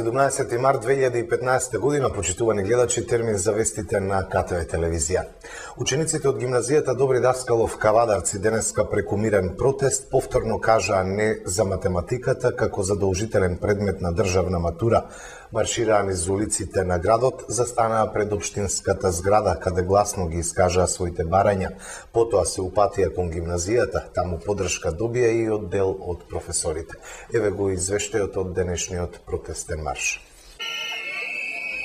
17 март 2015 година, почитувани гледачи, термин за вестите на КТВ телевизија. Учениците од гимназијата Добри Даскалов Кавадарци денеска преку мирен протест повторно кажаа не за математиката како задолжителен предмет на државна матура. Маршираа низ улиците на градот, застанаа пред општинската зграда, каде гласно ги искажаа своите барања. Потоа се упатија кон гимназијата, таму поддршка добија и од дел од професорите. Еве го извештајот од денешниот протестен марш.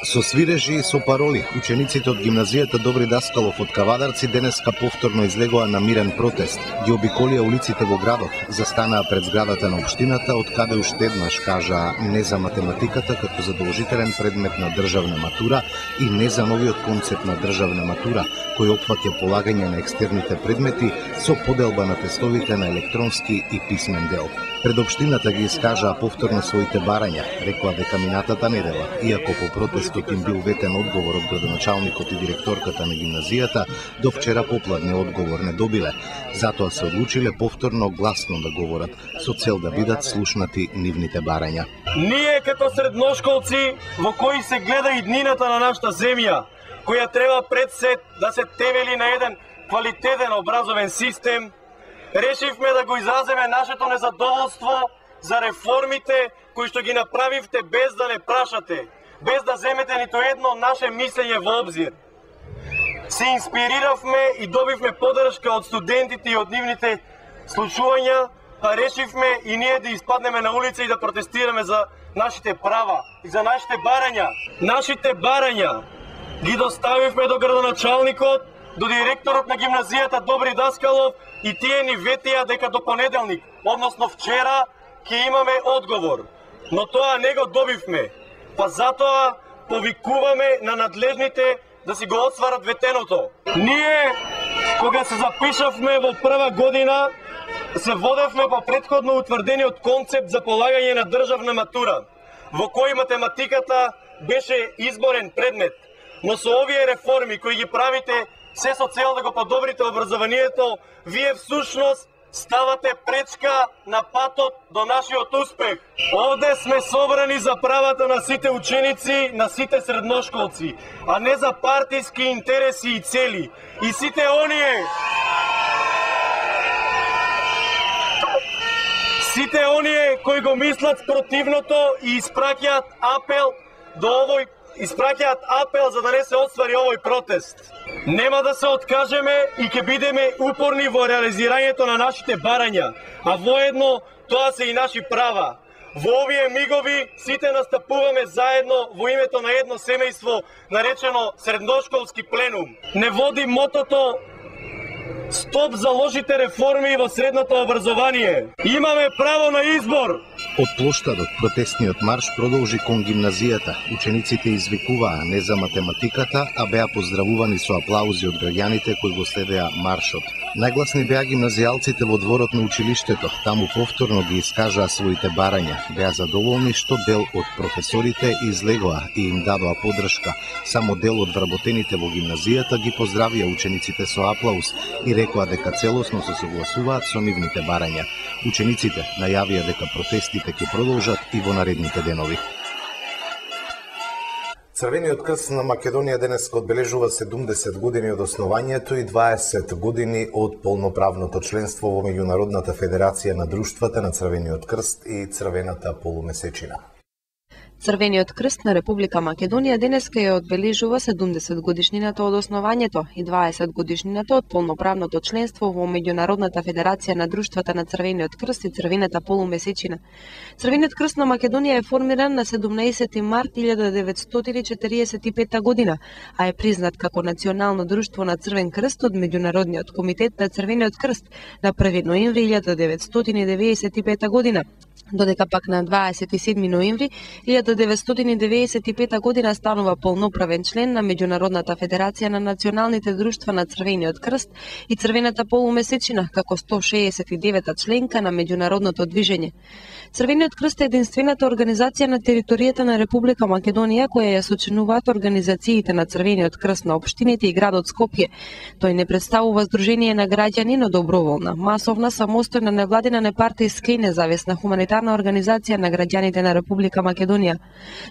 Со свирежи и со пароли, учениците од гимназијата Добри Даскалов од Кавадарци денеска повторно излегоа на мирен протест. Ги обиколија улиците во градот, застанаа пред зградата на општината, од каде уште еднаш кажаа не за математиката како задолжителен предмет на државна матура и не за новиот концепт на државна матура, кој опфаќа полагање на екстерните предмети со поделба на тестовите на електронски и писмен дел. Пред општината ги искажаа повторно своите барања, рекоа дека минатата недела, иако по протестот им бил ветен одговор од градоначалникот и директорката на гимназијата, до вчера попладне одговор не добиле. Затоа се одлучиле повторно гласно да говорат, со цел да бидат слушнати нивните барања. Ние како средношколци, во кои се гледа иднината на нашата земја, која треба пред се да се темели на еден квалитетен образовен систем, решивме да го изразиме нашето незадоволство за реформите кои што ги направивте без да не прашате, без да земете ниту едно наше мислење во обзир. Се инспириравме и добивме поддршка од студентите и од нивните случувања, па решивме и ние да испаднеме на улица и да протестираме за нашите права и за нашите барања. Нашите барања ги доставивме до градоначалникот, до директорот на гимназијата Добри Даскалов и тие ни ветија дека до понеделник, односно вчера, ќе имаме одговор. Но тоа не го добивме. Па затоа повикуваме на надлежните да си го отсварат ветеното. Ние, кога се запишавме во прва година, се водевме по претходно утврдениот концепт за полагање на државна матура, во кој математиката беше изборен предмет. Но со овие реформи кои ги правите се со цел да го подобрите образованието, вие всушност ставате пречка на патот до нашиот успех. Овде сме собрани за правата на сите ученици, на сите средношколци, а не за партиски интереси и цели. И сите оние кои го мислат спротивното и испраќаат апел за да не се отствари овој протест. Нема да се откажеме и ќе бидеме упорни во реализирањето на нашите барања, а воедно тоа се и наши права. Во овие мигови сите настапуваме заедно во името на едно семејство наречено средношколски пленум. Не води мотото "Стоп за лошите реформи во средното образование". Имаме право на избор. Од плоштадот протестниот марш продолжи кон гимназијата. Учениците извикуваа не за математиката, а беа поздравувани со аплаузи од граѓаните кои го следеа маршот. Најгласни беа гимназијалците во дворот на училиштето. Таму повторно ги искажаа своите барања. Беа задоволни што дел од професорите излегоа и им дадоа поддршка. Само дел од вработените во гимназијата ги поздравија учениците со аплауз и рекоа дека целосно се согласуваат со нивните барања. Учениците најавија дека протестите ќе продолжат и во наредните денови. Црвениот крст на Македонија денеска одбележува 70 години од основањето и 20 години од полноправното членство во Меѓународната федерација на друштвата на Црвениот крст и Црвената полумесечина. Црвениот крст на Република Македонија денеска ја одбележува 70 годишнината од основањето и 20 годишнината од полноправното членство во Меѓународната федерација на друштвата на Црвениот крст и Црвената полумесечина. Црвениот крст на Македонија е формиран на 17 март 1945 година, а е признат како национално друштво на Црвен крст од Меѓународниот комитет на Црвениот крст на 1 ноември 1995 година. Додека пак на 27 ноември 1995 година станува полноправен член на Меѓународната федерација на националните друштва на Црвениот крст и Црвената полумесечина како 169-та членка на меѓународното движење. Црвениот крст е единствената организација на територијата на Република Македонија која ја сочинуваат организациите на Црвениот крст на општините и градот Скопје. Тој не представува здружение на граѓани, но доброволна, масовна, самостојна, невладина, непартиска и независна хуманитарна хуманитарна организација на граѓаните на Република Македонија.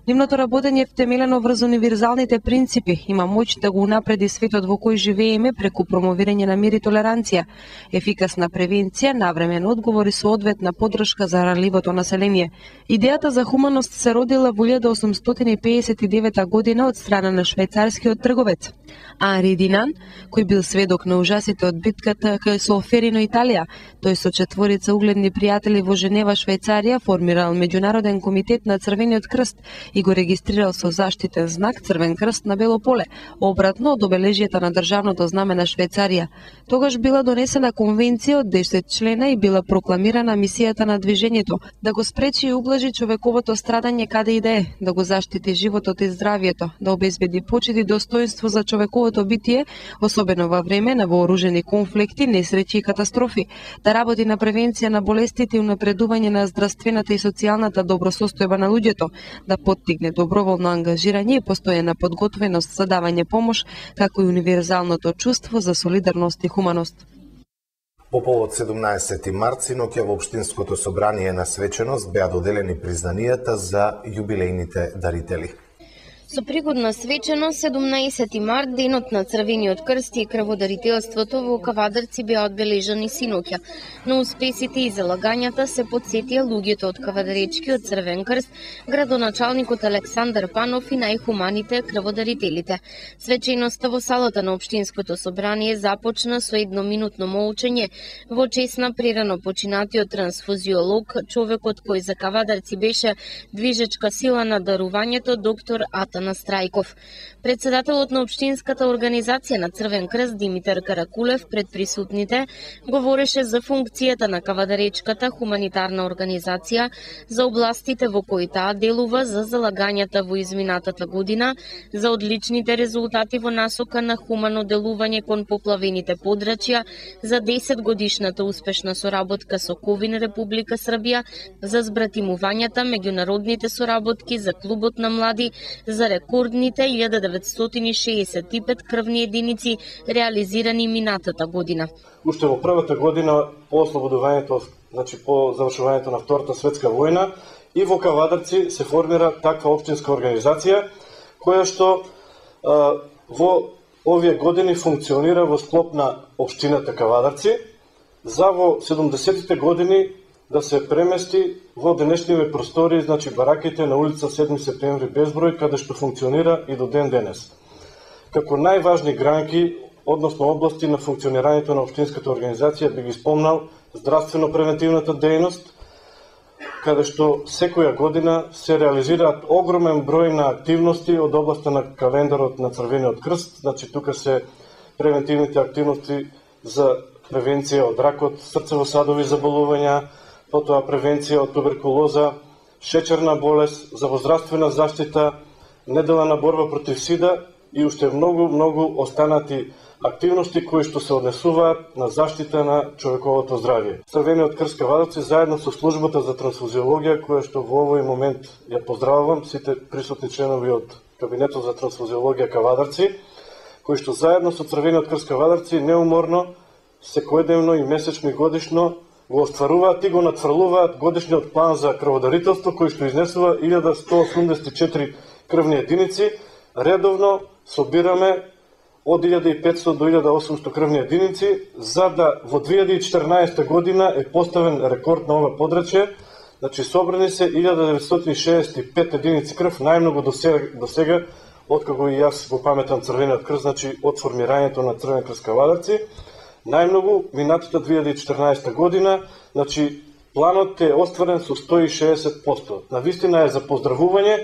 Нивното работење е втемелено врз универзалните принципи, има моќ да го унапреди светот во кој живееме преку промовирање на мир и толеранција, ефикасна превенција, навремен одговор и соодветна поддршка за ранливото население. Идејата за хуманост се родила во 1859 година од страна на швајцарскиот трговец Анри Динан, кој бил сведок на ужасите од битката кај Солферино, Италија. Тој со четворица угледни пријатели во Женева, Швајцарија, формирал Меѓународен комитет на Црвениот крст и го регистрирал со заштитен знак Црвен крст на бело поле, обратно од обележјата на државното знаме на Швајцарија. Тогаш била донесена конвенција од 10 члена и била прокламирана мисијата на движењето да го спречи и ублажи човековото страдање каде и да е, да го заштити животот и здравието, да обезбеди почит и достоинство за човековото битие, особено во време на вооружени конфликти, несреќи и катастрофи, да работи на превенција на болестите и унапредување на здравствената и социјалната добросостојба на луѓето, да поттигне доброволно ангажирање и постојана подготвеност за давање помош, како и универзалното чувство за солидарност и хуманост. По повод 17 март синоќа во Општинското собрание на свеченост беа доделени признанијата за јубилејните дарители. Со пригодна свеченост 17 март, денот на Црвениот крст и крводарителството во Кавадарци беа одбележани синоќа. На успесите и залагањата се потсетија луѓето од Кавадаречкиот Црвен крст, градоначалникот Александар Панов и најхуманите крводарителите. Свеченоста во салата на Општинското собрание започна со едноминутно молчење во чест на прерано починатиот трансфузиолог, човекот кој за Кавадарци беше движечка сила на дарувањето, доктор Атанас Страјков. Председателот на Општинската организација на Црвен крст Димитар Каракулев пред присутните говореше за функцијата на Кавадаречката хуманитарна организација, за областите во кои таа делува, за залагањата во изминатата година, за одличните резултати во насока на хумано делување кон поплавените подрачја, за 10 годишната успешна соработка со Ковин Република Србија, за збратимувањата, меѓународните соработки, за клубот на млади, за рекордните 1965 крвни единици реализирани минатата година. Уште во првата година по ослободувањето, значи по завршувањето на Втората светска војна, и во Кавадарци се формира таква општинска организација која што во овие години функционира во склоп на општината Кавадарци, за во 70-тите години да се премести во денешниве простори, значи бараките на улица 7 септември безброј, каде што функционира и до ден денес. Како најважни гранки, односно области на функционирањето на општинската организација, би ги спомнал здравствено-превентивната дејност, каде што секоја година се реализираат огромен број на активности од областа на календарот на Црвениот крст, значи тука се превентивните активности за превенција од ракот, срцево-садови заболувања, потоа превенција од туберкулоза, шеќерна болест, здравствена заштита, неделана борба против СИДА и уште многу останати активности кои што се однесуваат на заштита на човековото здравје. Црвениот крст Кавадарци заедно со службата за трансфузиологија, која што во овој момент ја поздравувам сите присутни членови од кабинетот за трансфузиологија Кавадарци, кои што заедно со Црвениот крст Кавадарци неуморно, секојдневно и месечно и годишно го остваруваат и го надфрлуваат годишниот план за крводарителство, кој што изнесува 1184 крвни единици. Редовно собираме од 1500 до 1800 крвни единици, за да во 2014 година е поставен рекорд на ова подрачје. Значи собрани се 1965 единици крв, најмногу до сега, откако и јас го паметам Црвениот крст, значи од формирањето на Црвен крст Кавадарци. Најмногу минатата 2014 година, значи планот е остварен со 160%. Навистина е за поздравување.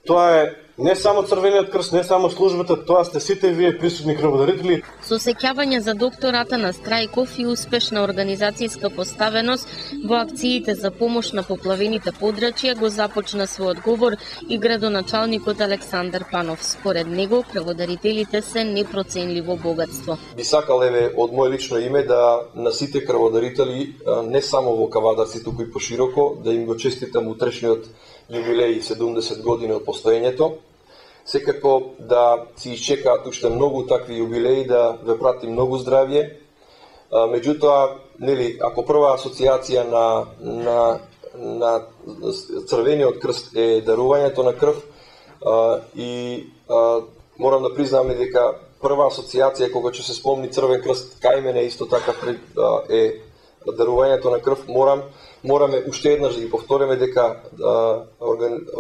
Тоа е не само Црвениот крст, не само службата, тоа сте сите вие присутни крводарители. Со сеќавање за доктората на Страјков и успешна организацијска поставеност во акциите за помош на поплавените подрачја го започна својот говор и градоначалникот Александар Панов. Според него, крводарителите се непроценливо богатство. Би сакал од моје лично име да на сите крводарители, не само во Кавадарци, туку и пошироко, да им го честитам утрешниот јубилеј 70 години од постоењето. Секако да си изчекаат уште многу такви јубилеи, да ве прати многу здравје. Меѓутоа, ако прва асоциација на на Црвениот крст е дарувањето на крв и морам да признам дека прва асоциација кога ќе се спомни Црвен крст кај мене исто така е дарувањето на крв. Мораме уште еднаш да ги повториме дека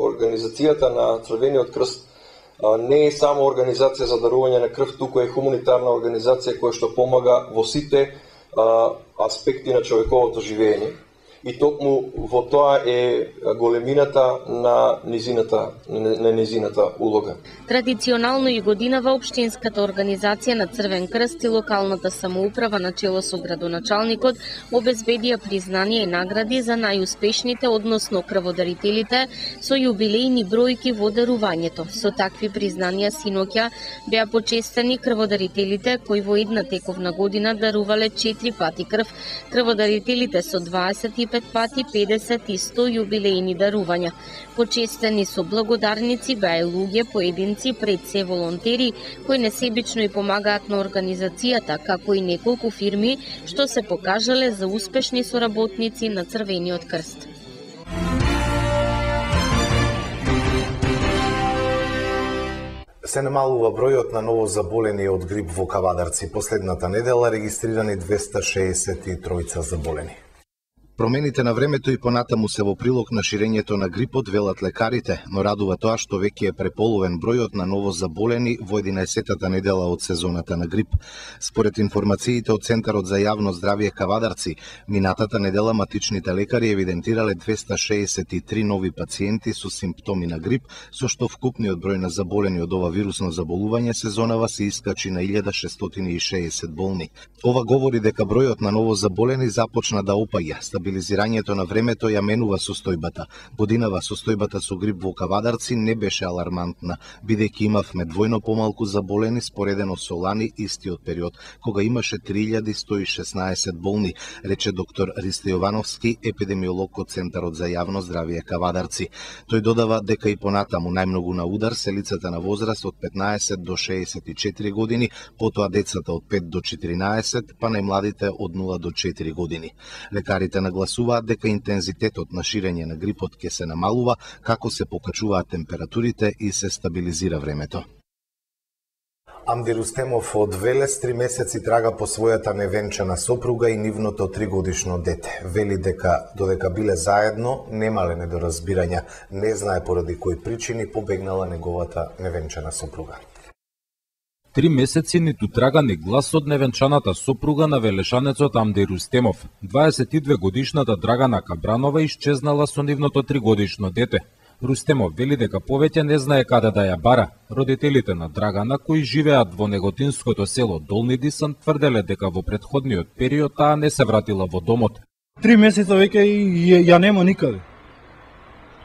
организацијата на Црвениот крст не е само организација за дарување на крв, туку е хуманитарна организација која што помага во сите аспекти на човековото живење. И токму во тоа е големината на незината улога. Традиционално и годинава општинската организација на Црвен крст и локалната самоуправа на чело со градоначалникот обезбедија признание и награди за најуспешните, односно крводарителите, со јубилејни бројки во дарувањето. Со такви признанија синоќа беа почестени крводарителите кои во една тековна година дарувале 4 пати крв, крводарителите со 25 пати, 50 и 100 јубилејни дарувања. Почестени со благодарници беа луѓе, поединци, пред се волонтери, кои несебично и помагаат на организацијата, како и неколку фирми, што се покажале за успешни соработници на Црвениот крст. Се намалува бројот на новозаболени од грип во Кавадарци. Последната недела регистрирани 263 заболени. Промените на времето и понатаму се во прилог на ширењето на грипот, велат лекарите, но радува тоа што веќе е преполовен бројот на новозаболени во 11-тата недела од сезоната на грип. Според информациите од Центарот за јавно здравје Кавадарци, минатата недела матичните лекари евидентирале 263 нови пациенти со симптоми на грип, со што вкупниот број на заболени од ова вирусно заболување сезонава се искачи на 1660 болни. Ова говори дека бројот на новозаболени започна да опаѓа. Стабилизирањето на времето ја менува состојбата. Годинава состојбата со грип во Кавадарци не беше алармантна, бидејќи имавме двојно помалку заболени споредено со лани истиот период, кога имаше 3116 болни, рече доктор Ристо Јовановски, епидемиолог од Центарот за јавно здравје Кавадарци. Тој додава дека и понатаму најмногу на удар се лицата на возраст од 15 до 64 години, потоа децата од 5 до 14, па најмладите од 0 до 4 години. Лекарите нагласуваат дека интензитетот на ширење на грипот ќе се намалува како се покачуваат температурите и се стабилизира времето. Амди Рустемов од Велес 3 месеци трага по својата невенчана сопруга и нивното 3-годишно дете. Вели дека додека биле заедно, немале недоразбирања, не знае поради кои причини побегнала неговата невенчана сопруга. 3 месеци ниту трага ни глас од невенчаната сопруга на велешанецот Амди Рустемов. 22 годишната Драгана Кабранова исчезнала со нивното 3-годишно дете. Рустемов вели дека повеќе не знае каде да ја бара. Родителите на Драгана, кои живеат во неготинското село Долни Дисан, тврделе дека во претходниот период таа не се вратила во домот. 3 месеца веќе ја нема никаде.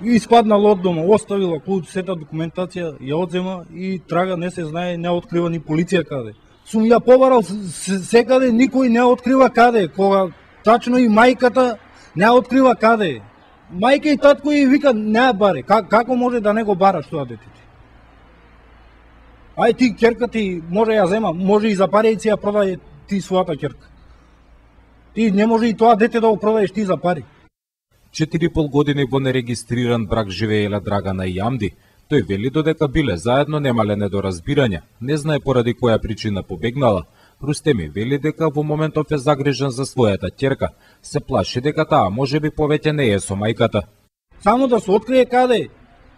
Испаднала од дома, оставила клуч, сета документација, ја одзема и трага не се знае, не открива ни полиција каде. Сум ја побарал секаде, никој не открива каде, кога тачно и мајката не открива каде. Мајка и татко и вика не баре, како може да не го бараш тоа детето? Ај ти ќерка ти може ја зема, може и за пари и ја продаде ти својата ќерка. Ти не може и тоа дете да го продаеш ти за пари. 4,5 години во нерегистриран брак живееле Драгана и Амди. Тој вели додека биле заедно немале недоразбирања, не знае поради која причина побегнала. Рустеми вели дека во моментов е загрижен за својата ќерка, се плаши дека таа можеби повеќе не е со мајката. Само да се открие каде.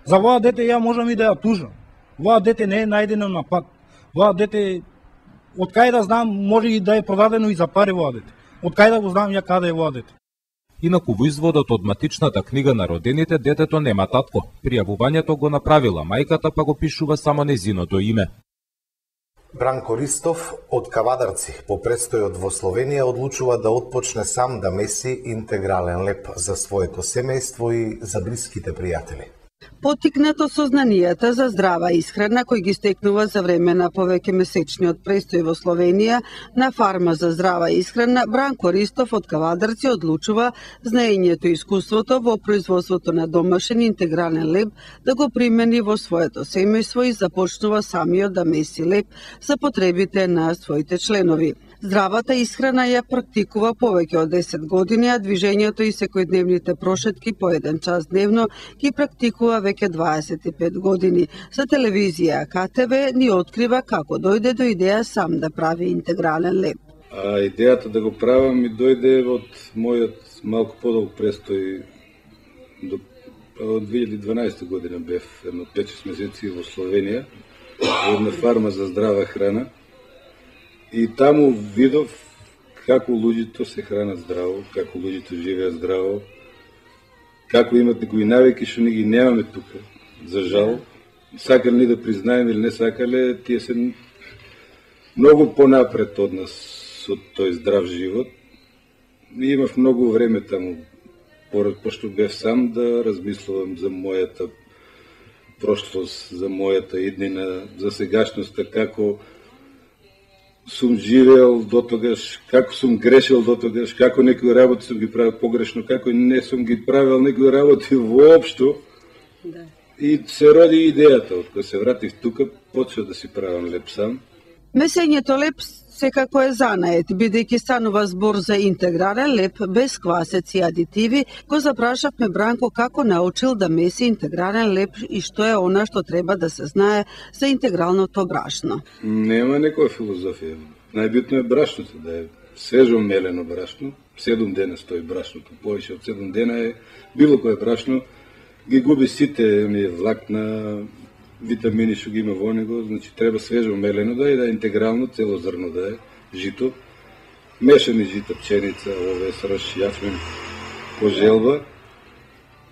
За воа дете ја можам и да ја тужам. Воа дете не е најдено на пат. Воа дете, од кај да знам, може и да е продадено и за пари воа дете. Од кај да го знам ја каде е воа дете. Инаку во изводот од матичната книга на родените, детето нема татко. Пријавувањето го направила мајката, па го пишува само незиното име. Бранко Ристов од Кавадарци по престојот во Словенија одлучува да отпочне сам да меси интегрален леп за своето семејство и за блиските пријатели. Поттикнато сознанијата за здрава исхрана кој ги стекнува за време на повеќемесечниот престој во Словенија на фарма за здрава исхрана, Бранко Ристов од Кавадарци одлучува знаењето и искуството во производството на домашен интегрален леп да го примени во своето семејство и започнува самиот да меси леп за потребите на своите членови. Здравата исхрана ја практикува повеќе од 10 години, а движењето и секојдневните прошетки по 1 час дневно ги практикува веќе 25 години. За телевизија КТВ ни открива како дојде до идеја сам да прави интегрален леп. А идејата да го правам ми дојде од мојот малку подолг престој од 2012 година бев едно 5-6 месеци во Словенија, во една фарма за здрава храна. И таму видов како луѓето се хранат здраво, како луѓето живеат здраво, како имат некои навики што ние ги немаме тука. За жал, сакале ни да признаеме или не сакале, тие се многу понапред од нас со тој здрав живот. И имав многу време таму, пошто бев сам, да размислувам за мојата прошлост, за мојата иднина, за сегашноста, како сум живеел до тогаш, како сум грешил до тогаш, како некои работи сум ги правил погрешно, како не сум ги правил некои работи воопшто. Да. И се роди идејата, од која се вратив тука, почнав да си правам леп сам. Месењето леп секако е занает, бидејќи станува збор за интегрален леп без квасеци и адитиви. Го запрашавме Бранко како научил да меси интегрален леп и што е она што треба да се знае за интегралното брашно. Нема некоја филозофија. Најбитно е брашното, да е свежо мелено брашно. 7 дена стои брашното, повеќе од 7 дена е било кое брашно, ги губи сите влакна, витамини што ги има во него, значи треба свежо мелено да е, да е интегрално, цело зрно да е, жито, мешани жита, пченица, овес, раш, јачмен, пожелба,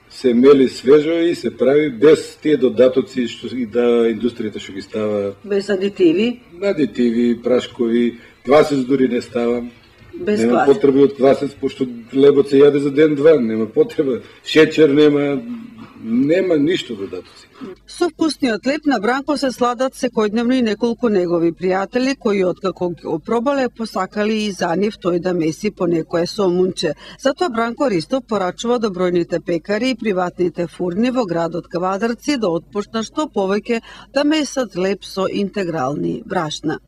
се мели свежо и се прави без тие додатоци што ги дава индустријата што ги става. Без адитиви? Адитиви, прашкови, квасец дури не ставам. Без нема потреба од квасец, пошто лебот се јаде за ден-два, нема потреба. Шеќер нема ништо додатоци. Со вкусниот леп на Бранко се сладат секојдневно и неколку негови пријатели кои откако ги опробале посакали и за нив тој да меси по некое сомунче. Затоа Бранко Ристов порачува до бројните пекари и приватните фурни во градот Кавадарци да отпушнат што повеќе да месат леп со интегрални брашна.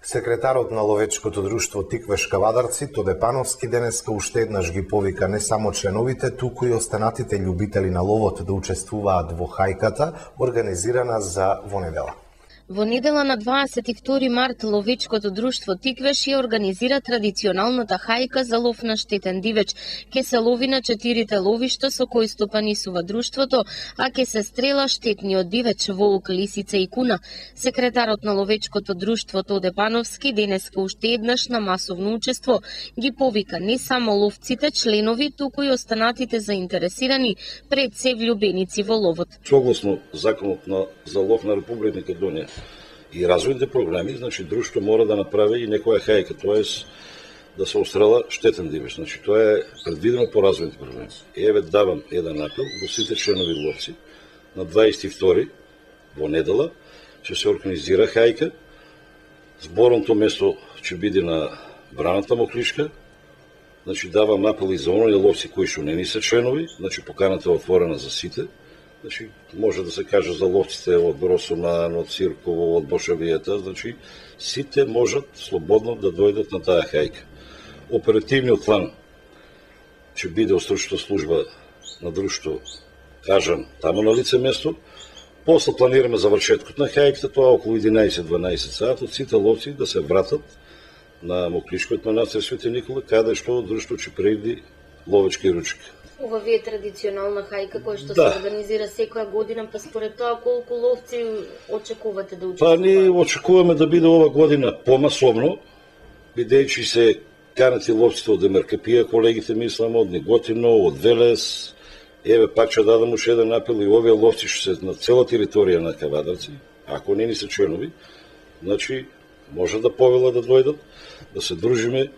Секретарот на ловечкото друштво Тиквеш Кавадарци, Тоде Пановски, денеска уште еднаш ги повика не само членовите, туку и останатите љубители на ловот да учествуваат во хајката, организирана за во недела. Во недела на 22 март ловечкото друштво Тиквеш ја организира традиционалната хајка за лов на штетен дивеч. Ке се лови на 4 ловишта со кои стопанисува друштвото, а ке се стрела штетниот дивеч, волк, лисица и куна. Секретарот на ловечкото друштво Тоде Пановски денеска уште еднаш на масовно учество ги повика не само ловците, членови, туку и останатите заинтересирани, пред се влюбеници во ловот. Согласно законот за лов на Република Македонија и развојните програми, значи друштво мора да направи и некоја хајка, тоест да се острела штетен дивеч. Значи тоа е предвидено по развојните програми. Еве давам еден апел до сите членови ловци. На 22 во недела ќе се организира хајка. Зборното место ќе биде на Браната Моклишка. Значи давам апел и за оние ловци кои што не ни се членови, значи поканата е отворена за сите. Значи, може да се каже за ловците од Бросуман, од Цирково, од Бошавијата, значи, сите можат слободно да дојдат на таа хајка. Оперативниот план ќе биде од стручната служба на друштво Кажан, таму на лице место. После планираме завршеткот на хајката, тоа околу 11-12 саат, од сите ловци да се вратат на Моклишкиот манастир Свети Никола, каде што друштво ќе преиди ловечки ручки. Ова ви е традиционална хајка која што се организира секоја година, па според тоа колку ловци очекувате да учествуваат? Па ние очекуваме да биде ова година помасовно, бидејќи се канати ловците од Демеркапија, колегите мислам, од Неготино, од Велес. Еве пак ќе дадам уште еден апел и овие ловци што се на цела територија на Кавадарци, ако не ни се членови, значи може да повела да дојдат, да се дружиме,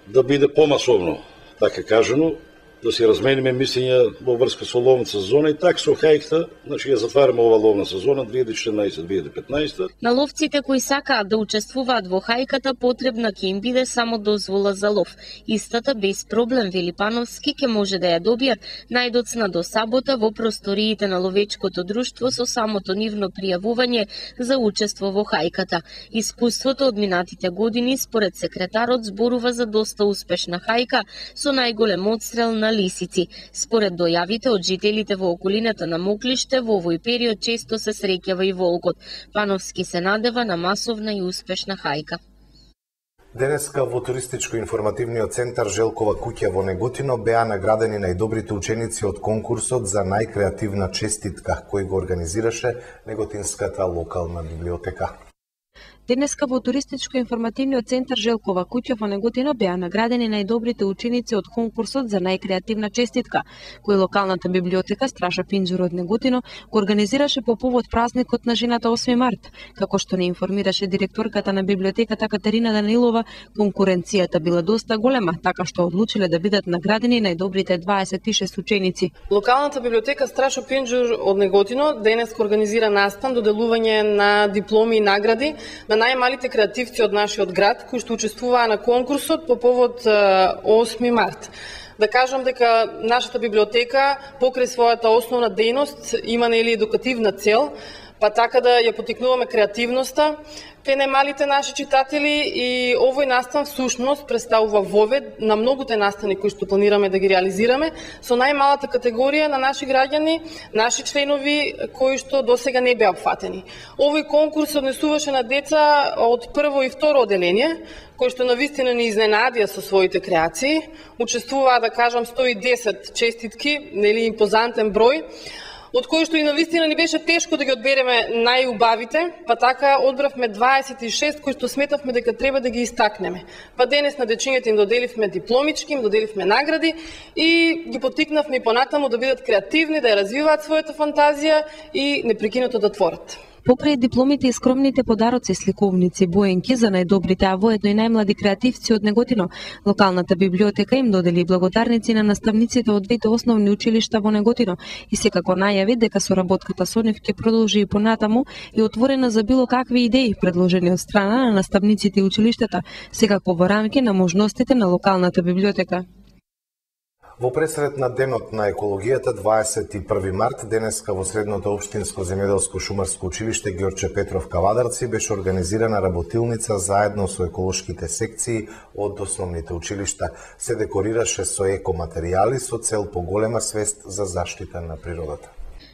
да биде помасовно. Така кажано, да си размениме мислења во врска со ловната сезона и така со хајката, значи ја затвараме ова ловна сезона 2014-2015. На ловците кои сакаат да учествуваат во хајката потребна ќе им биде само дозвола за лов. Истата без проблем, вели Пановски, ќе може да ја добијат најдоцна до сабота во просториите на ловечкото друштво со самото нивно пријавување за учество во хајката. Искуството од минатите години според секретарот зборува за доста успешна хајка со најголем одстрел на лисици. Според дојавите од жителите во околината на Моклиште, во овој период често се среќава и волкот. Пановски се надева на масовна и успешна хајка. Денеска во туристичко-информативниот центар Желкова куќа во Неготино беа наградени најдобрите ученици од конкурсот за најкреативна честитка кој го организираше Неготинската локална библиотека. Денеска во туристичко-информативниот центар Желкова куќа во Неготино беа наградени најдобрите ученици од конкурсот за најкреативна честитка, кој локалната библиотека Страша Пинџур од Неготино го организираше по повод празникот на жената 8 март. Како што не информираше директорката на библиотеката Катерина Данилова, конкуренцијата била доста голема, така што одлучиле да бидат наградени најдобрите 26 ученици. Локалната библиотека Страшо Пинџур од Неготино денес организира настан доделување на дипломи и награди на најмалите креативци од нашиот град кои што учествуваа на конкурсот по повод 8 март. Да кажам дека нашата библиотека покрај својата основна дејност има едукативна цел, па така да ја потикнуваме креативноста кај најмалите наши читатели и овој настан всушност представува вовед на многуте настани кои што планираме да ги реализираме со најмалата категорија на наши граѓани, наши членови кои што досега не беа опфатени. Овој конкурс се однесуваше на деца од прво и второ оделение, кои што навистина ни изненадија со своите креации. Учествуваа, да кажам, 110 честитки, импозантен број, од кои што и навистина ни беше тешко да ги одбереме најубавите, па така одбравме 26 кои што сметавме дека треба да ги истакнеме. Па денес на дечињата им доделивме дипломички, им доделивме награди и ги поттикнавме и понатаму да бидат креативни, да ја развиваат својата фантазија и непрекинато да творат. Покрај дипломите и скромните подароци, сликовници, боенки за најдобрите, а воедно и најмлади креативци од Неготино, локалната библиотека им додели благодарници на наставниците од двете основни училишта во Неготино и секако најави дека соработката со нив ќе продолжи и понатаму и отворена за било какви идеи предложени од страна на наставниците и училиштата, секако во рамки на можностите на локалната библиотека. Во пресред на Денот на екологијата 21 март, денеска во Средното општинско земјоделско шумарско училиште Ѓорче Петров Кавадарци беше организирана работилница заедно со еколошките секции од основните училишта. Се декорираше со екоматеријали со цел поголема свест за заштита на природата.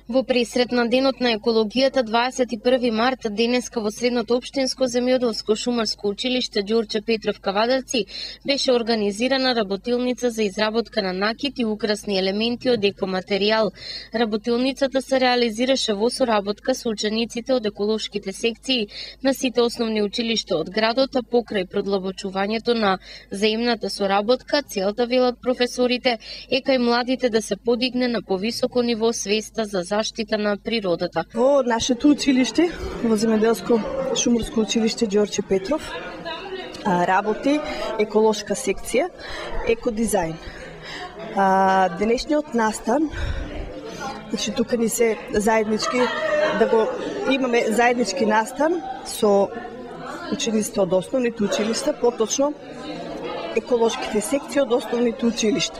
Во пресред на Денот на екологијата 21 март денеска во Средното општинско земјоделско шумарско училиште Ѓорче Петров Кавадарци беше организирана работилница за изработка на накит и украсни елементи од екоматеријал. Работилницата се реализираше во соработка со учениците од еколошките секции на сите основни училишта од градот, а покрај продлабочувањето на взаимната соработка, целта, велат професорите, е кај младите да се подигне на повисоко ниво свеста за заштита на природата. Во нашето училиште, во земјоделско шумарско училиште Ѓорче Петров, работи еколошка секција, екодизајн. Денешниот настан, значи тука ни се заеднички, да го имаме заеднички настан со учениците од основните училишта, поточно еколошките секции од основните училишта.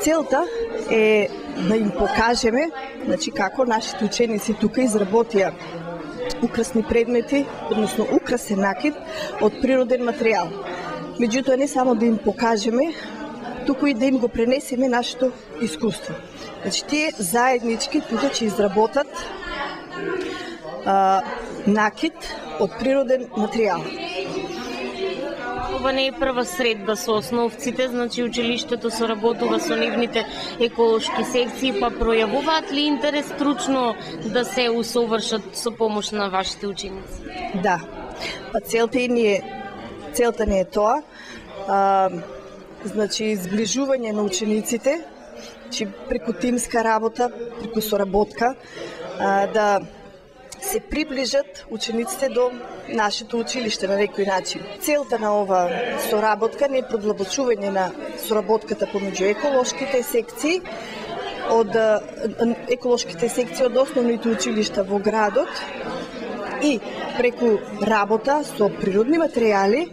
Целта е да им покажеме, значи како нашите ученици тука изработија украсни предмети, односно украсен накид од природен материјал. Меѓутоа не само да им покажеме, туку и да им го пренесеме нашето искуство. Значи тие заеднички тука ќе изработат накид од природен материјал. Ова не е прва средба со основците, значи училиштето соработува со нивните еколошки секции, па пројавуваат ли интерес стручно да се усовршат со помош на вашите ученици? Да, па целта не е тоа, значи изближување на учениците, че преку тимска работа, преку соработка, да се приближат учениците до нашето училиште на некој начин. Целта на ова соработка не е продлабочување на соработката помеѓу еколошките секции од основните училишта во градот и преку работа со природни материјали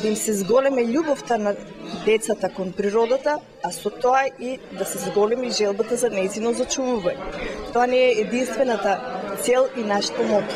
да им се зголеми љубовта на децата кон природата, а со тоа и да се зголеми желбата за нејзино зачувување. Тоа не е единствената цел и нашето мото.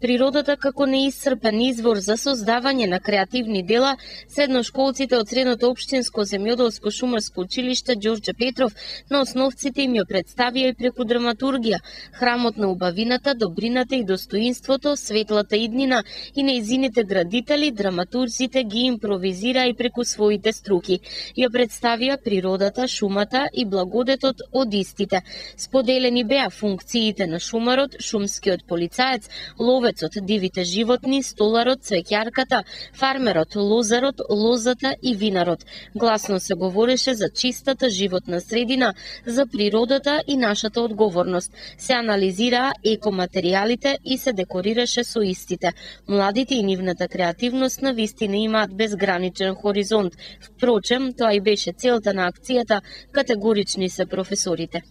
Природата како неисцрпен извор за создавање на креативни дела, средношколците од Средното општинско земјоделско шумарско училиште Ѓорѓе Петров на основците им ја представија и преку драматургија, храмот на убавината, добрината и достоинството, светлата иднина и нејзините градители, драматурзите ги импровизира и преку своите струки. Ја представија природата, шумата и благодетот од истите. Споделени беа функциите на шумарот, шумскиот полицаец, ловецот, дивите животни, столарот, цвеќарката, фармерот, лозарот, лозата и винарот. Гласно се говореше за чистата животна средина, за природата и нашата одговорност. Се анализираа екоматеријалите и се декорираше со истите. Младите и нивната креативност на вистина имаат безграничен хоризонт. Впрочем, тоа и беше целта на акцијата, категорични се професорите.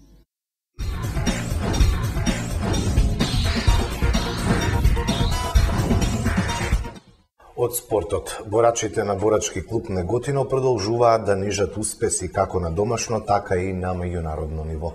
Од спортот, борачите на борачки клуб Неготино продолжуваат да нижат успеси како на домашно, така и на меѓународно ниво.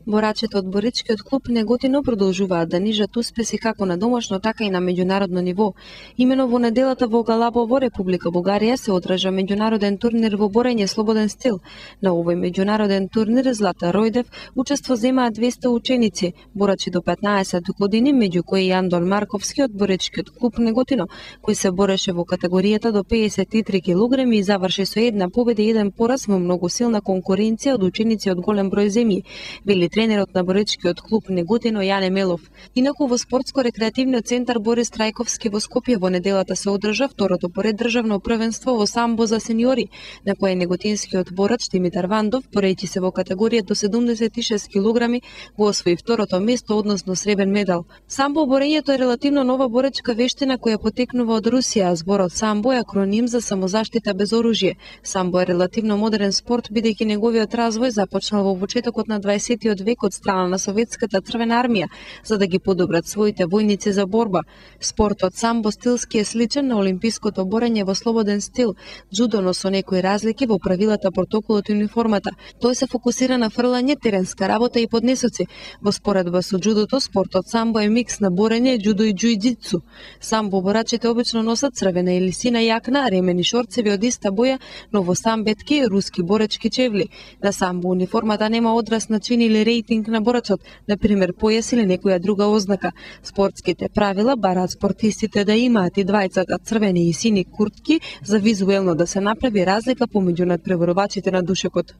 Борачите од боричкиот клуб Неготино продолжуваат да нижат успеси како на домашно, така и на меѓународно ниво. Имено во неделата во Галабово, Република Бугарија, се одржа меѓународен турнир во борење слободен стил. На овој меѓународен турнир Злата Ројдев учество земаат 200 ученици, борачи до 15 години, меѓу кои и Андон Марковски од боричкиот клуб Неготино, кој се бореше во категоријата до 53 кг и заврши со една победа и еден пораз во многу силна конкуренција од ученици од голем број земји, вели тренерот на боричкиот клуб Неготино Јане Мелов. Инаку во спортско-рекреативниот центар Борис Трајковски во Скопје во неделата се одржа второто поред државно првенство во самбо за сениори, на кое неготинскиот борач Димитар Вандов, борејќи се во категорија до 76 кг, го освои второто место, односно сребен медал. Самбо борењето е релативно нова боречка вештина која потекнува од Русија, а зборот самбо е акроним за самозаштита без оружје. Самбо е релативно модерен спорт, бидејќи неговиот развој започнал во почетокот на 20 век од страна на Советската црвена армија, за да ги подобрат своите војници за борба. Спортот самбо стилски е сличен на олимпиското борење во слободен стил, џудо, но со некои разлики во правилата, протоколот и униформата. Тој се фокусира на фрлање, теренска работа и поднесоци. Во споредба со џудото, спортот самбо е микс на борење, џудо и џујџицу. Самбо борачите обично носат црвена или сина јакна, ремени шорцеви од иста боја, но во самбетки руски боречки чевли. На самбо униформата нема одраз на чин или рейтинг на борачот, например појас или некоја друга ознака. Спортските правила бараат спортистите да имаат и двајцата црвени и сини куртки за визуелно да се направи разлика помеѓу надпреварувачите на душекот.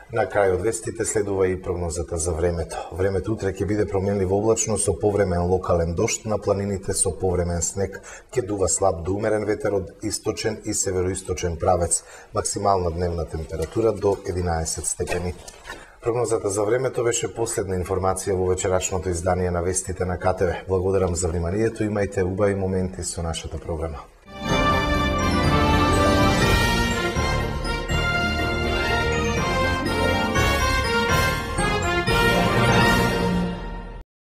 На крај од вестите следува и прогнозата за времето. Времето утре ќе биде променливо облачно со повремен локален дожд, на планините со повремен снег, ќе дува слаб до умерен ветер од источен и североисточен правец. Максимална дневна температура до 11 степени. Прогнозата за времето беше последна информација во вечерашното издание на вестите на КТВ. Благодарам за вниманието, имајте убави моменти со нашата програма.